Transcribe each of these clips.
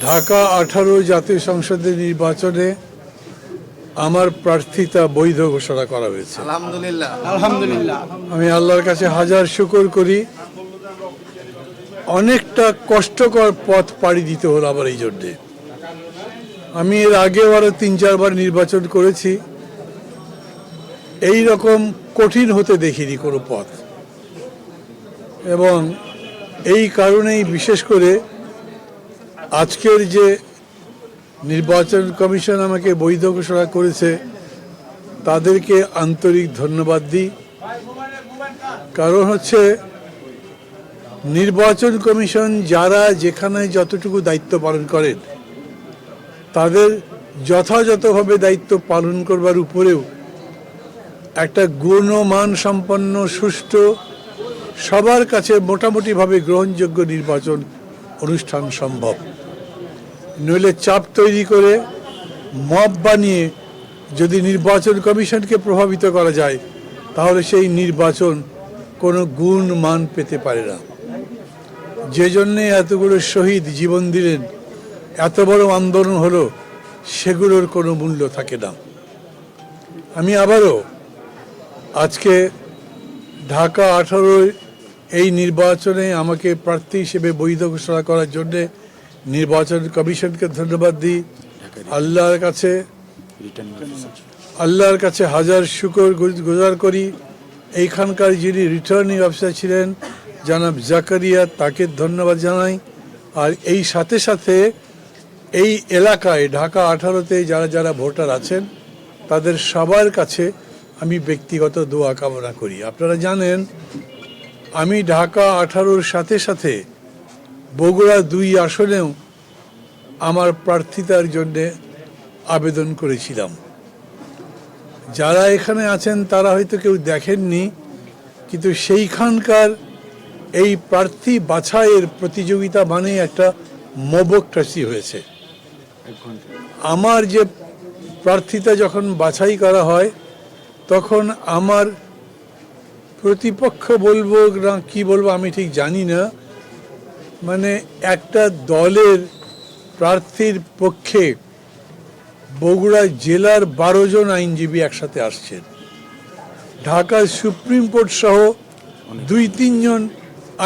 ঢাকা 18 জাতীয় সংসদের নির্বাচনে আমার প্রার্থিতা বৈধ ঘোষণা করা হয়েছে। আলহামদুলিল্লাহ আলহামদুলিল্লাহ। আমি আল্লাহর কাছে হাজার শুকর করি। অনেকটা কষ্টকর পথ পাড়ি দিতে হলো আমার এই জন্যে। আমি এর আগেও আরও 3-4 বার নির্বাচন করেছি, এই রকম কঠিন হতে দেখিনি কোনো পথ। এবং এই কারণেই বিশেষ করে আজকের যে নির্বাচন কমিশন আমাকে বৈধ ঘোষণা করেছে তাদেরকে আন্তরিক ধন্যবাদ দিই। কারণ হচ্ছে নির্বাচন কমিশন যারা যেখানে যতটুকু দায়িত্ব পালন করেন তাদের যথাযথভাবে দায়িত্ব পালন করবার উপরেও একটা গুণমান সম্পন্ন সুষ্ঠু সবার কাছে মোটামুটিভাবে গ্রহণযোগ্য নির্বাচন অনুষ্ঠান সম্ভব। নইলে চাপ তৈরি করে মব বানিয়ে যদি নির্বাচন কমিশনকে প্রভাবিত করা যায় তাহলে সেই নির্বাচন কোনো গুণ মান পেতে পারে না। যে জন্যে এতগুলো শহীদ জীবন দিলেন, এত বড় আন্দোলন হলো, সেগুলোর কোনো মূল্য থাকে না। আমি আবারও আজকে ঢাকা 18 এই নির্বাচনে আমাকে প্রার্থী হিসেবে বৈধ ঘোষণা করার জন্যে নির্বাচন কমিশনকে ধন্যবাদ দিই। আল্লাহর কাছে হাজার শুকর গুজার করি। এইখানকার যিনি রিটার্নিং অফিসার ছিলেন জনাব জাকারিয়া, তাকে ধন্যবাদ জানাই। আর এই সাথে সাথে এই এলাকায় ঢাকা 18-তে যারা যারা ভোটার আছেন তাদের সবার কাছে আমি ব্যক্তিগত দোয়া কামনা করি। আপনারা জানেন আমি ঢাকা 18-র সাথে সাথে বগুড়া 2 আসনেও আমার প্রার্থিতার জন্যে আবেদন করেছিলাম। যারা এখানে আছেন তারা হয়তো কেউ দেখেননি, কিন্তু সেইখানকার এই প্রার্থী বাছাইয়ের প্রতিযোগিতা মানে একটা মবক্রেসি হয়েছে। আমার যে প্রার্থিতা যখন বাছাই করা হয় তখন আমার প্রতিপক্ষ বলবো না কি বলবো আমি ঠিক জানি না, মানে একটা দলের প্রার্থীর পক্ষে বগুড়া জেলার 12 জন আইনজীবী একসাথে আসছেন। ঢাকার সুপ্রিম কোর্ট সহ 2-3 জন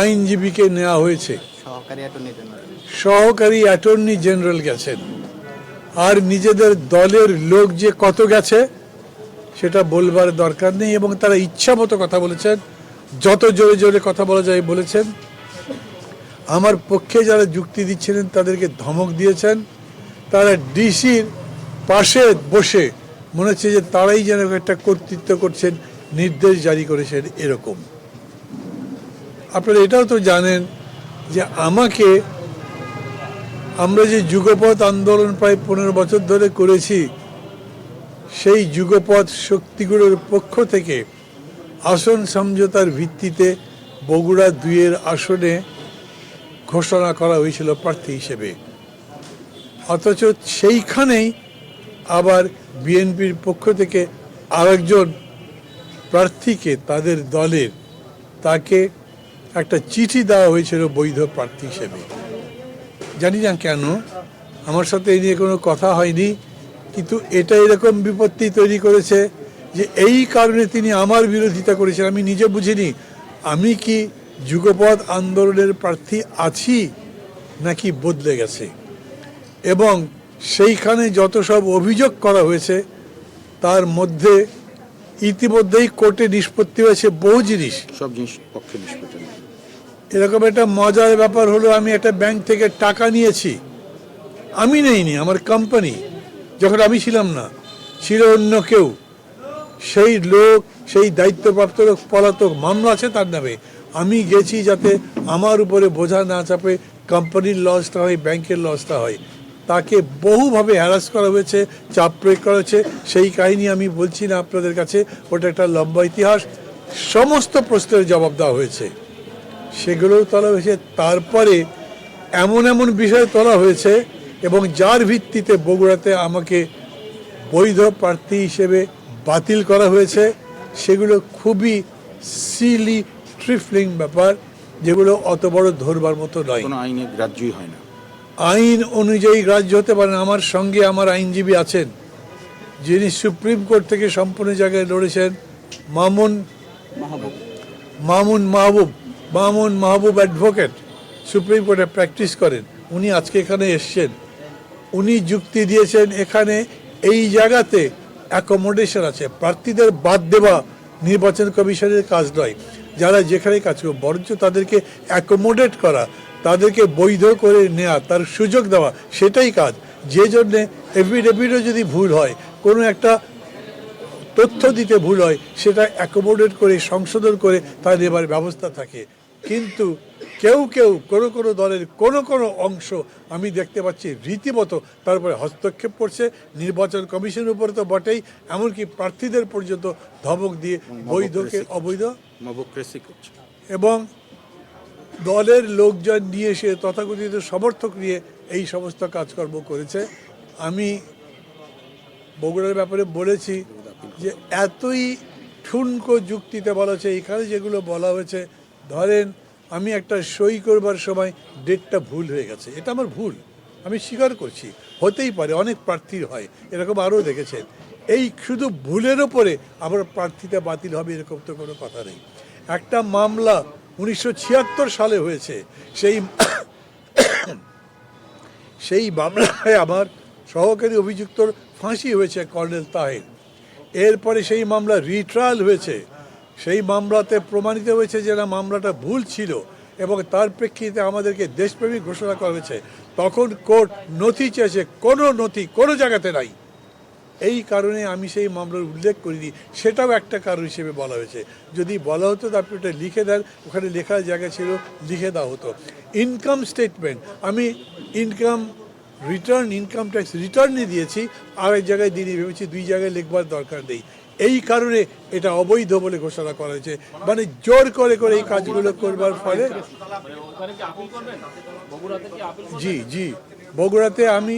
আইনজীবীকে নেওয়া হয়েছে। সহকারী অ্যাটর্নি জেনারেল গেছেন। আর নিজেদের দলের লোক যে কত গেছে সেটা বলবার দরকার নেই। এবং তারা ইচ্ছা মতো কথা বলেছেন, যত জোরে জোরে কথা বলা যায় বলেছেন। আমার পক্ষে যারা যুক্তি দিচ্ছিলেন তাদেরকে ধমক দিয়েছেন। তারা ডিসির পাশে বসে মনে হচ্ছে যে তারাই যেন একটা কর্তৃত্ব করছেন, নির্দেশ জারি করেছেন এরকম। আপনারা এটাও তো জানেন যে আমরা যে যুগপৎ আন্দোলন প্রায় 15 বছর ধরে করেছি, সেই যুগপৎ শক্তিগুলোর পক্ষ থেকে আসন সমঝোতার ভিত্তিতে বগুড়া 2 আসনে ঘোষণা করা হয়েছিল প্রার্থী হিসেবে। অথচ সেইখানেই আবার বিএনপির পক্ষ থেকে আরেকজন প্রার্থীকে তাদের দলের তাকে একটা চিঠি দেওয়া হয়েছিল বৈধ প্রার্থী হিসেবে। জানি না কেন, আমার সাথে এই নিয়ে কোনো কথা হয়নি, কিন্তু এটা এরকম বিপত্তি তৈরি করেছে যে এই কারণে তিনি আমার বিরোধিতা করেছেন। আমি নিজে বুঝিনি আমি কি যুগপৎ আন্দোলনের প্রার্থী আছি নাকি বদলে গেছে। এবং সেইখানে যত সব অভিযোগ করা হয়েছে তার মধ্যে ইতিমধ্যেই কোর্টে নিষ্পত্তি হয়েছে বহু জিনিস, সব জিনিস পক্ষে নিষ্পত্তি। এরকম একটা মজার ব্যাপার হলো, আমি একটা ব্যাংক থেকে টাকা নিয়েছি, আমি নেইনি, আমার কোম্পানি, যখন আমি ছিলাম না, ছিল অন্য কেউ। সেই লোক, সেই দায়িত্বপ্রাপ্ত লোক পলাতক, মামলা আছে তার নামে। আমি গেছি যাতে আমার উপরে বোঝা না চাপে, কোম্পানির লসটা হয়, ব্যাংকের লসটা হয়। তাকে বহুভাবে হ্যারাস করা হয়েছে, চাপ প্রয়োগ করা হয়েছে। সেই কাহিনী আমি বলছি না আপনাদের কাছে, ওটা একটা লম্বা ইতিহাস। সমস্ত প্রশ্নের জবাব দেওয়া হয়েছে, সেগুলোও তোলা হয়েছে। তারপরে এমন এমন বিষয় তোলা হয়েছে এবং যার ভিত্তিতে বগুড়াতে আমাকে বৈধ প্রার্থী হিসেবে বাতিল করা হয়েছে, সেগুলো খুবই সিলি ট্রিফলিং ব্যাপার, যেগুলো অত বড় ধরবার মতো নয়। কোনো আইনে গ্রাহ্যই হয় না। আইন অনুযায়ী গ্রাহ্য হতে পারে না। আমার সঙ্গে আমার আইনজীবী আছেন, যিনি সুপ্রিম কোর্ট থেকে সম্পূর্ণ জায়গায় লড়েছেন, মামুন মাহবুব অ্যাডভোকেট, সুপ্রিম কোর্টে প্র্যাকটিস করেন। উনি আজকে এখানে এসছেন। উনি যুক্তি দিয়েছেন এখানে এই জায়গাতে অ্যাকোমোডেশন আছে, প্রার্থীদের বাদ দেওয়া নির্বাচন কমিশনের কাজ নয়। যারা যেখানে কাজ করবে বরঞ্চ তাদেরকে অ্যাকোমোডেট করা, তাদেরকে বৈধ করে নেওয়া, তার সুযোগ দেওয়া, সেটাই কাজ। যে জন্যে এফিডেভিটও যদি ভুল হয়, কোনো একটা তথ্য দিতে ভুল হয়, সেটা অ্যাকোমোডেট করে সংশোধন করে তার নেবার ব্যবস্থা থাকে। কিন্তু কেউ কোনো দলের কোনো অংশ আমি দেখতে পাচ্ছি রীতিমতো তারপরে হস্তক্ষেপ করছে। নির্বাচন কমিশনের উপরে তো বটেই, এমনকি প্রার্থীদের পর্যন্ত ধমক দিয়ে বৈধকে অবৈধ এবং দলের লোকজন নিয়ে এসে তথাকথিত সমর্থক নিয়ে এই সমস্ত কাজকর্ম করেছে। আমি বগুড়ার ব্যাপারে বলেছি যে এতই ঠুনকো যুক্তিতে বলা হয়েছে। এখানে যেগুলো বলা হয়েছে, ধরেন আমি একটা সই করবার সময় ডেটটা ভুল হয়ে গেছে, এটা আমার ভুল, আমি স্বীকার করছি, হতেই পারে, অনেক প্রার্থীর হয়, এরকম আরও দেখেছেন। এই শুধু ভুলের ওপরে আবার প্রার্থীতা বাতিল হবে এরকম তো কোনো কথা নেই। একটা মামলা 1976 সালে হয়েছে, সেই মামলায় আমার সহকারী অভিযুক্তর ফাঁসি হয়েছে, কর্নেল তাহের। এরপরে সেই মামলা রিট্রায়াল হয়েছে। সেই মামলাতে প্রমাণিত হয়েছে যে না, মামলাটা ভুল ছিল এবং তার প্রেক্ষিতে আমাদেরকে দেশপ্রেমিক ঘোষণা করা হয়েছে। তখন কোর্ট নথি চেয়েছে, কোনো নথি কোনো জায়গাতে নাই। এই কারণে আমি সেই মামলার উল্লেখ করিনি, সেটাও একটা কারণ হিসেবে বলা হয়েছে। যদি বলা হতো তো আপনি ওটা লিখে দেন, ওখানে লেখার জায়গা ছিল, লিখে দেওয়া হতো। ইনকাম স্টেটমেন্ট আমি ইনকাম ট্যাক্স রিটার্নই দিয়েছি, আর এক জায়গায় দিনই ভেবেছি দুই জায়গায় লিখবার দরকার নেই। এই কারণে এটা অবৈধ বলে ঘোষণা করা হয়েছে। মানে জোর করে এই কাজগুলো করবার ফলে জি বগুড়াতে আমি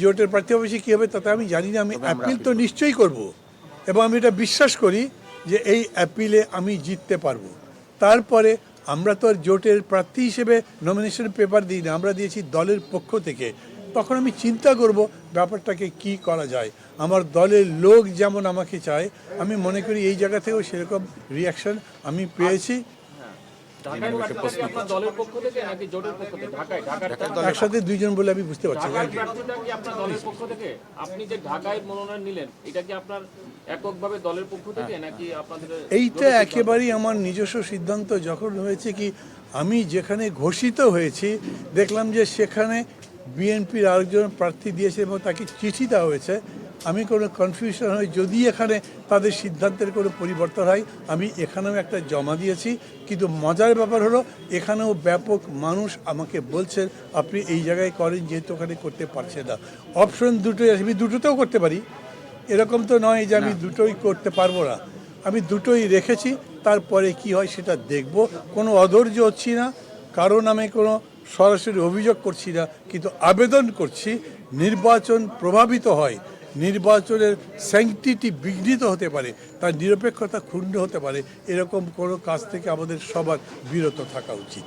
জোটের প্রার্থী অবশ্যই কী হবে তাতে আমি জানি না। আমি অ্যাপিল তো নিশ্চয়ই করব এবং আমি এটা বিশ্বাস করি যে এই অ্যাপিলে আমি জিততে পারবো। তারপরে আমরা তো আর জোটের প্রার্থী হিসেবে নমিনেশন পেপার দিই না, আমরা দিয়েছি দলের পক্ষ থেকে। তখন আমি চিন্তা করব ব্যাপারটাকে কি করা যায়। আমার দলের লোক যেমন আমাকে চায়, আমি মনে করি এই জায়গা থেকেও সেরকম রিয়াকশন আমি পেয়েছি। একসাথে দুইজন বলে আমি বুঝতে পারছি। এইটা একেবারেই আমার নিজস্ব সিদ্ধান্ত। যখন হয়েছে কি, আমি যেখানে ঘোষিত হয়েছি দেখলাম যে সেখানে বিএনপির আরেকজন প্রার্থী দিয়েছে এবং তাকে চিঠি দেওয়া হয়েছে। আমি কোনো কনফিউশন হয় যদি এখানে তাদের সিদ্ধান্তের কোনো পরিবর্তন হয়, আমি এখানেও একটা জমা দিয়েছি। কিন্তু মজার ব্যাপার হলো এখানেও ব্যাপক মানুষ আমাকে বলছেন আপনি এই জায়গায় করেন, যেহেতু ওখানে করতে পারছেন না। অপশন দুটোই আছে, আমি দুটোতেও করতে পারি, এরকম তো নয় যে আমি দুটোই করতে পারবো না। আমি দুটোই রেখেছি, তারপরে কি হয় সেটা দেখব। কোনো অধৈর্য হচ্ছি না, কারো নামে কোনো সরাসরি অভিযোগ করছি না, কিন্তু আবেদন করছি নির্বাচন প্রভাবিত হয়, নির্বাচনের স্যাংটিটি বিঘ্নিত হতে পারে, তার নিরপেক্ষতা ক্ষুণ্ণ হতে পারে, এরকম কোনো কাজ থেকে আমাদের সবার বিরত থাকা উচিত।